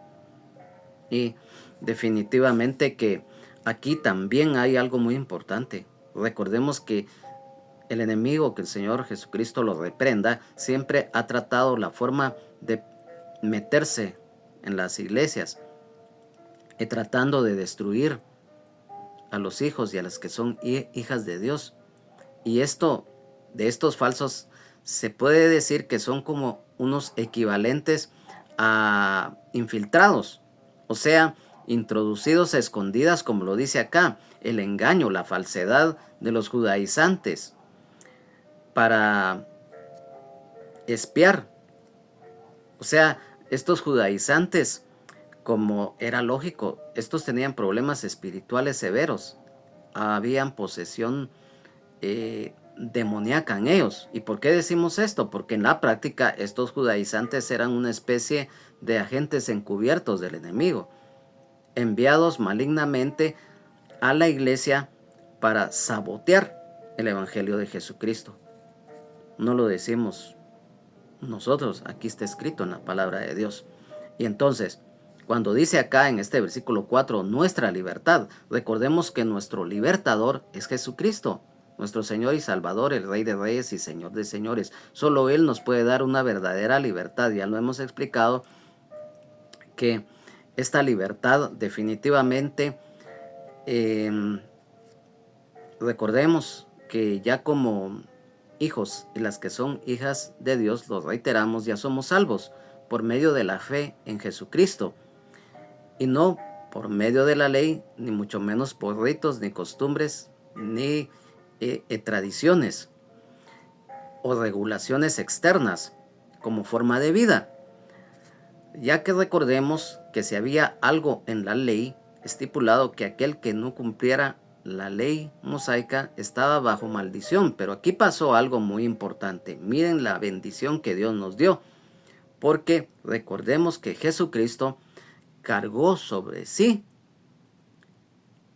A: Y definitivamente que aquí también hay algo muy importante. Recordemos que el enemigo, que el Señor Jesucristo lo reprenda, siempre ha tratado la forma de meterse en las iglesias, tratando de destruir a los hijos y a las que son hijas de Dios. Y esto, de estos falsos, se puede decir que son como unos equivalentes a infiltrados, o sea, introducidos a escondidas, como lo dice acá, el engaño, la falsedad de los judaizantes para espiar. O sea, estos judaizantes, como era lógico, estos tenían problemas espirituales severos, habían posesión demoníaca en ellos. ¿Y por qué decimos esto? Porque en la práctica estos judaizantes eran una especie de agentes encubiertos del enemigo, enviados malignamente a la iglesia para sabotear el evangelio de Jesucristo. No lo decimos nosotros, aquí está escrito en la palabra de Dios. Y entonces, cuando dice acá en este versículo 4, nuestra libertad, recordemos que nuestro libertador es Jesucristo, nuestro Señor y Salvador, el Rey de Reyes y Señor de Señores. Solo Él nos puede dar una verdadera libertad. Ya lo hemos explicado que esta libertad definitivamente, recordemos que ya como hijos y las que son hijas de Dios, lo reiteramos, ya somos salvos por medio de la fe en Jesucristo y no por medio de la ley, ni mucho menos por ritos, ni costumbres, ni tradiciones o regulaciones externas como forma de vida, ya que recordemos que si había algo en la ley estipulado que aquel que no cumpliera la ley mosaica estaba bajo maldición, pero aquí pasó algo muy importante. Miren la bendición que Dios nos dio, porque recordemos que Jesucristo cargó sobre sí,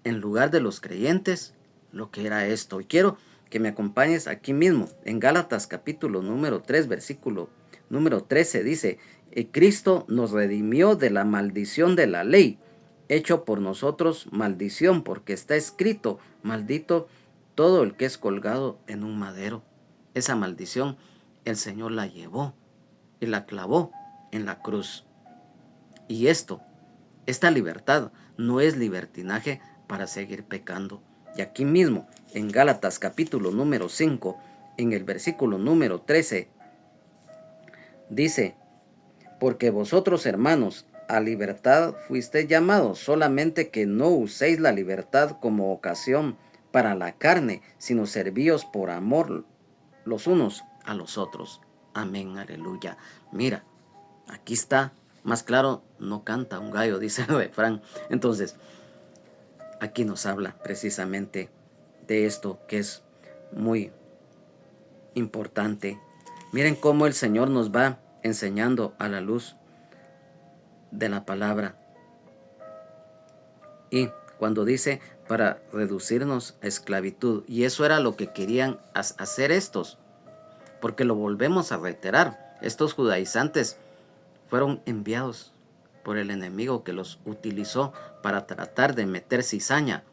A: en lugar de los creyentes, lo que era esto. Y quiero que me acompañes aquí mismo, en Gálatas capítulo número 3, versículo número 13, dice, Cristo nos redimió de la maldición de la ley, hecho por nosotros maldición, porque está escrito, maldito todo el que es colgado en un madero. Esa maldición el Señor la llevó y la clavó en la cruz. Y esta libertad no es libertinaje para seguir pecando. Y aquí mismo, en Gálatas capítulo número 5, en el versículo número 13, dice, porque vosotros, hermanos, a libertad fuisteis llamados, solamente que no uséis la libertad como ocasión para la carne, sino servíos por amor los unos a los otros. Amén, aleluya. Mira, aquí está, más claro, no canta un gallo, dice el refrán. Entonces, aquí nos habla precisamente de esto que es muy importante. Miren cómo el Señor nos va enseñando a la luz de la palabra. Y cuando dice para reducirnos a esclavitud, y eso era lo que querían hacer estos, porque lo volvemos a reiterar, estos judaizantes fueron enviados por el enemigo que los utilizó para tratar de meter cizaña,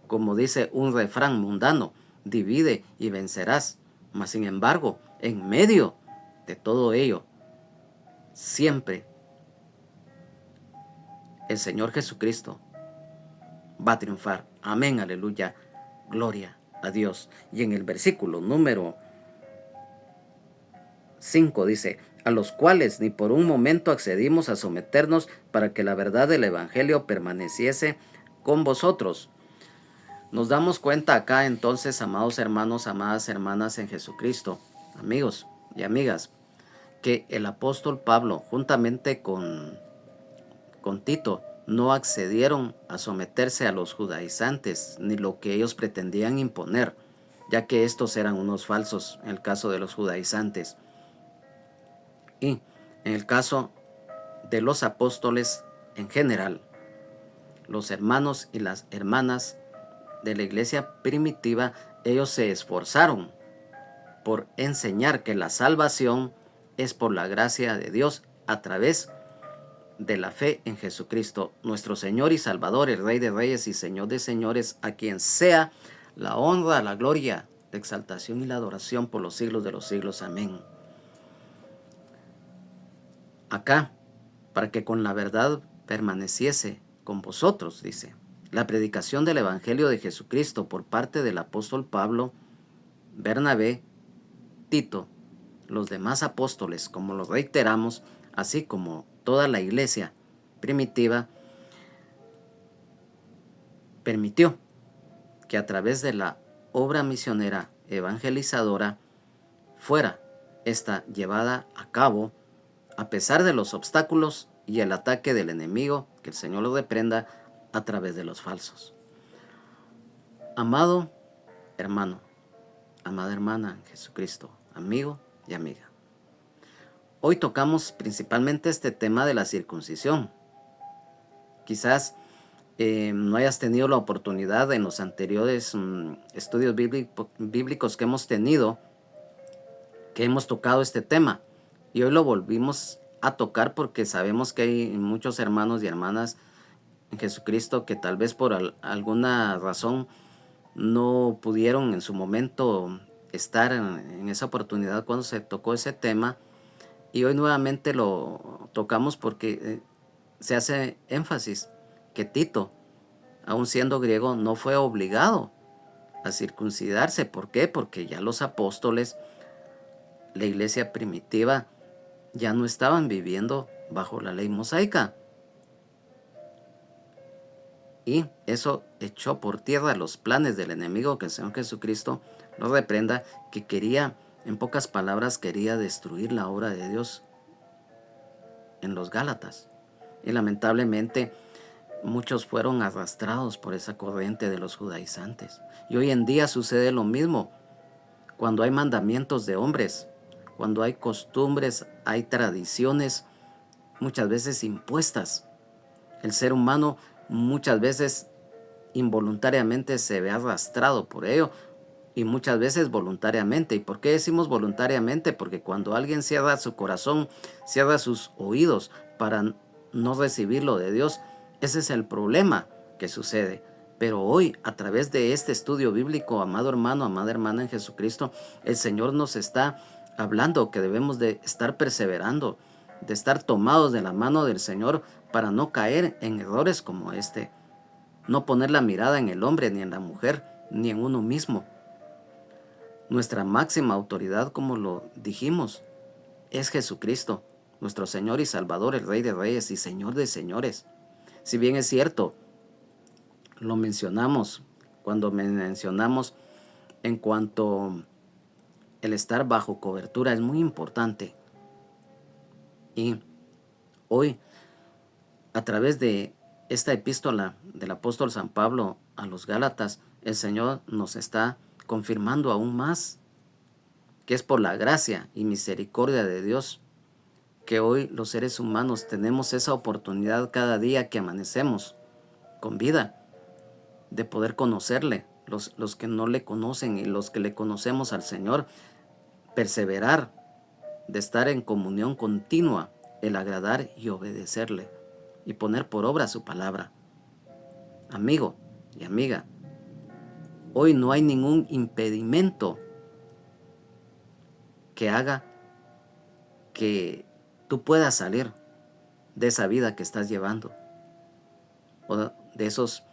A: como dice un refrán mundano, divide y vencerás. Mas sin embargo, en medio de todo ello, siempre el Señor Jesucristo va a triunfar. Amén, aleluya, gloria a Dios. Y en el versículo número 5 dice, a los cuales ni por un momento accedimos a someternos para que la verdad del Evangelio permaneciese con vosotros. Nos damos cuenta acá entonces, amados hermanos, amadas hermanas en Jesucristo, amigos y amigas, que el apóstol Pablo, juntamente con Tito, no accedieron a someterse a los judaizantes, ni lo que ellos pretendían imponer, ya que estos eran unos falsos en el caso de los judaizantes. Y en el caso de los apóstoles en general, los hermanos y las hermanas de la iglesia primitiva, ellos se esforzaron por enseñar que la salvación es por la gracia de Dios a través de la fe en Jesucristo, nuestro Señor y Salvador, el Rey de Reyes y Señor de Señores, a quien sea la honra, la gloria, la exaltación y la adoración por los siglos de los siglos. Amén. Acá, para que con la verdad permaneciese con vosotros, dice. La predicación del Evangelio de Jesucristo por parte del apóstol Pablo, Bernabé, Tito, los demás apóstoles, como lo reiteramos, así como toda la iglesia primitiva, permitió que a través de la obra misionera evangelizadora fuera esta llevada a cabo a pesar de los obstáculos y el ataque del enemigo, que el Señor lo reprenda a través de los falsos. Amado hermano, amada hermana en Jesucristo, amigo y amiga. Hoy tocamos principalmente este tema de la circuncisión. Quizás no hayas tenido la oportunidad en los anteriores estudios bíblicos que hemos tenido, que hemos tocado este tema. Y hoy lo volvimos a tocar porque sabemos que hay muchos hermanos y hermanas en Jesucristo que tal vez por alguna razón no pudieron en su momento estar en esa oportunidad cuando se tocó ese tema. Y hoy nuevamente lo tocamos porque se hace énfasis que Tito, aun siendo griego, no fue obligado a circuncidarse. ¿Por qué? Porque ya los apóstoles, la iglesia primitiva, ya no estaban viviendo bajo la ley mosaica. Y eso echó por tierra los planes del enemigo, que el Señor Jesucristo lo reprenda, que quería, en pocas palabras, quería destruir la obra de Dios en los Gálatas. Y lamentablemente muchos fueron arrastrados por esa corriente de los judaizantes. Y hoy en día sucede lo mismo. Cuando hay mandamientos de hombres, cuando hay costumbres, hay tradiciones, muchas veces impuestas, el ser humano muchas veces involuntariamente se ve arrastrado por ello y muchas veces voluntariamente. ¿Y por qué decimos voluntariamente? Porque cuando alguien cierra su corazón, cierra sus oídos para no recibirlo de Dios, ese es el problema que sucede. Pero hoy, a través de este estudio bíblico, amado hermano, amada hermana en Jesucristo, el Señor nos está hablando que debemos de estar perseverando, de estar tomados de la mano del Señor para no caer en errores como este. No poner la mirada en el hombre, ni en la mujer, ni en uno mismo. Nuestra máxima autoridad, como lo dijimos, es Jesucristo, nuestro Señor y Salvador, el Rey de Reyes y Señor de Señores. Si bien es cierto, lo mencionamos cuando mencionamos en cuanto el estar bajo cobertura es muy importante. Y hoy, a través de esta epístola del apóstol San Pablo a los Gálatas, el Señor nos está confirmando aún más que es por la gracia y misericordia de Dios que hoy los seres humanos tenemos esa oportunidad cada día que amanecemos con vida de poder conocerle, los que no le conocen y los que le conocemos al Señor, perseverar, de estar en comunión continua, el agradar y obedecerle y poner por obra su palabra. Amigo y amiga, hoy no hay ningún impedimento que haga que tú puedas salir de esa vida que estás llevando o de esos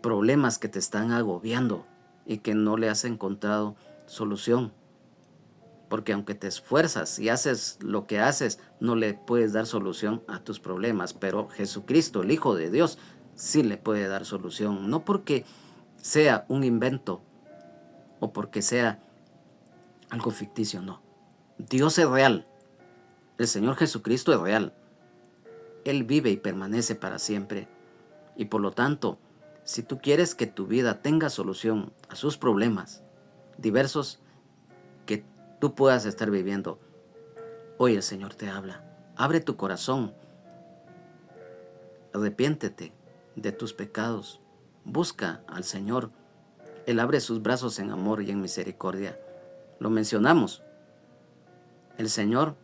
A: problemas que te están agobiando y que no le has encontrado solución. Porque aunque te esfuerzas y haces lo que haces, no le puedes dar solución a tus problemas. Pero Jesucristo, el Hijo de Dios, sí le puede dar solución. No porque sea un invento o porque sea algo ficticio, no. Dios es real. El Señor Jesucristo es real. Él vive y permanece para siempre. Y por lo tanto, si tú quieres que tu vida tenga solución a sus problemas diversos que tú puedas estar viviendo, hoy el Señor te habla. Abre tu corazón. Arrepiéntete de tus pecados. Busca al Señor. Él abre sus brazos en amor y en misericordia. Lo mencionamos. El Señor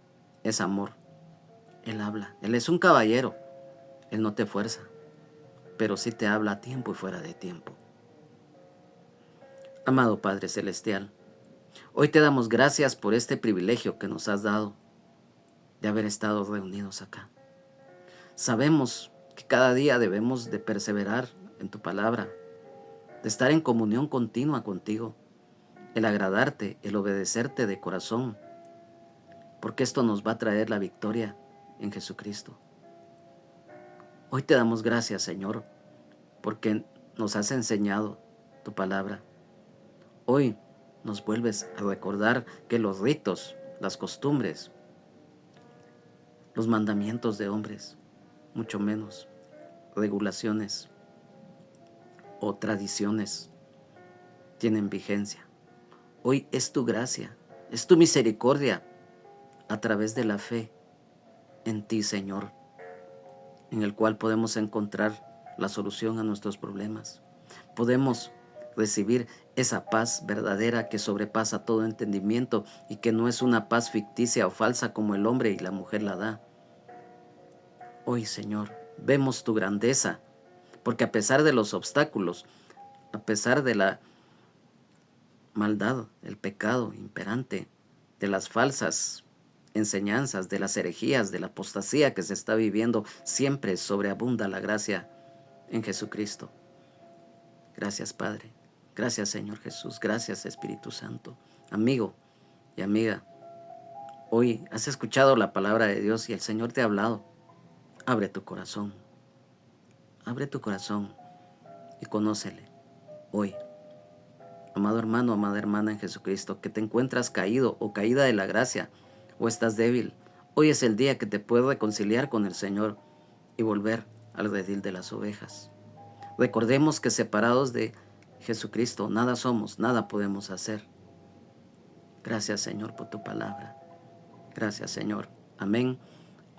A: es amor. Él habla. Él es un caballero. Él no te fuerza, pero sí te habla a tiempo y fuera de tiempo. Amado Padre Celestial, hoy te damos gracias por este privilegio que nos has dado de haber estado reunidos acá. Sabemos que cada día debemos de perseverar en tu palabra, de estar en comunión continua contigo, el agradarte, el obedecerte de corazón, porque esto nos va a traer la victoria en Jesucristo. Hoy te damos gracias, Señor, porque nos has enseñado tu palabra. Hoy nos vuelves a recordar que los ritos, las costumbres, los mandamientos de hombres, mucho menos regulaciones o tradiciones, tienen vigencia. Hoy es tu gracia, es tu misericordia a través de la fe en ti, Señor, en el cual podemos encontrar la solución a nuestros problemas. Podemos recibir esa paz verdadera que sobrepasa todo entendimiento y que no es una paz ficticia o falsa como el hombre y la mujer la da. Hoy, Señor, vemos tu grandeza, porque a pesar de los obstáculos, a pesar de la maldad, el pecado imperante, de las falsas enseñanzas, de las herejías, de la apostasía que se está viviendo, siempre sobreabunda la gracia en Jesucristo. Gracias, Padre. Gracias, Señor Jesús. Gracias, Espíritu Santo. Amigo y amiga, hoy has escuchado la palabra de Dios y el Señor te ha hablado. Abre tu corazón. Abre tu corazón y conócele hoy. Amado hermano, amada hermana en Jesucristo, que te encuentras caído o caída de la gracia o estás débil, hoy es el día que te puedes reconciliar con el Señor y volver al redil de las ovejas. Recordemos que separados de Jesucristo nada somos, nada podemos hacer. Gracias, Señor, por tu palabra. Gracias, Señor. Amén,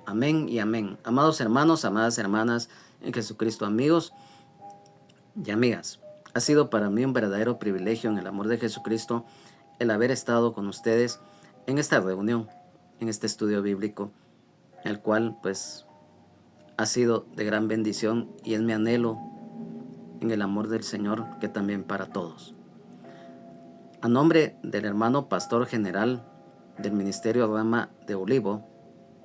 A: amén y amén. Amados hermanos, amadas hermanas en Jesucristo, amigos y amigas, ha sido para mí un verdadero privilegio en el amor de Jesucristo el haber estado con ustedes en esta reunión, en este estudio bíblico, el cual pues ha sido de gran bendición y es mi anhelo en el amor del Señor que también para todos. A nombre del hermano pastor general del Ministerio Rama de Olivo,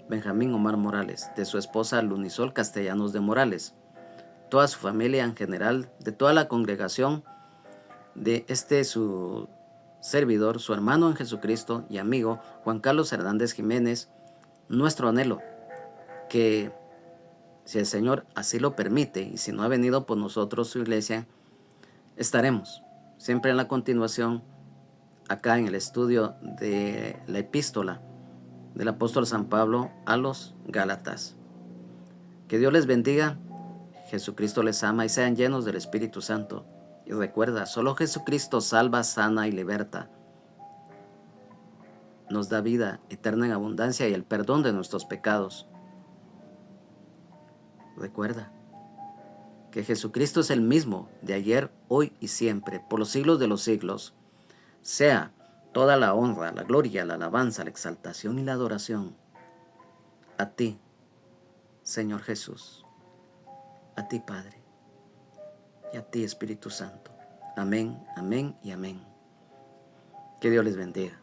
A: Benjamín Omar Morales, de su esposa Lunisol Castellanos de Morales, toda su familia en general, de toda la congregación, de su servidor, su hermano en Jesucristo y amigo Juan Carlos Hernández Jiménez, nuestro anhelo, que si el Señor así lo permite y si no ha venido por nosotros su iglesia, estaremos siempre en la continuación acá en el estudio de la epístola del apóstol San Pablo a los Gálatas. Que Dios les bendiga, Jesucristo les ama y sean llenos del Espíritu Santo. Y recuerda, solo Jesucristo salva, sana y liberta. Nos da vida eterna en abundancia y el perdón de nuestros pecados. Recuerda que Jesucristo es el mismo de ayer, hoy y siempre, por los siglos de los siglos. Sea toda la honra, la gloria, la alabanza, la exaltación y la adoración a ti, Señor Jesús, a ti, Padre, y a ti, Espíritu Santo. Amén, amén y amén. Que Dios les bendiga.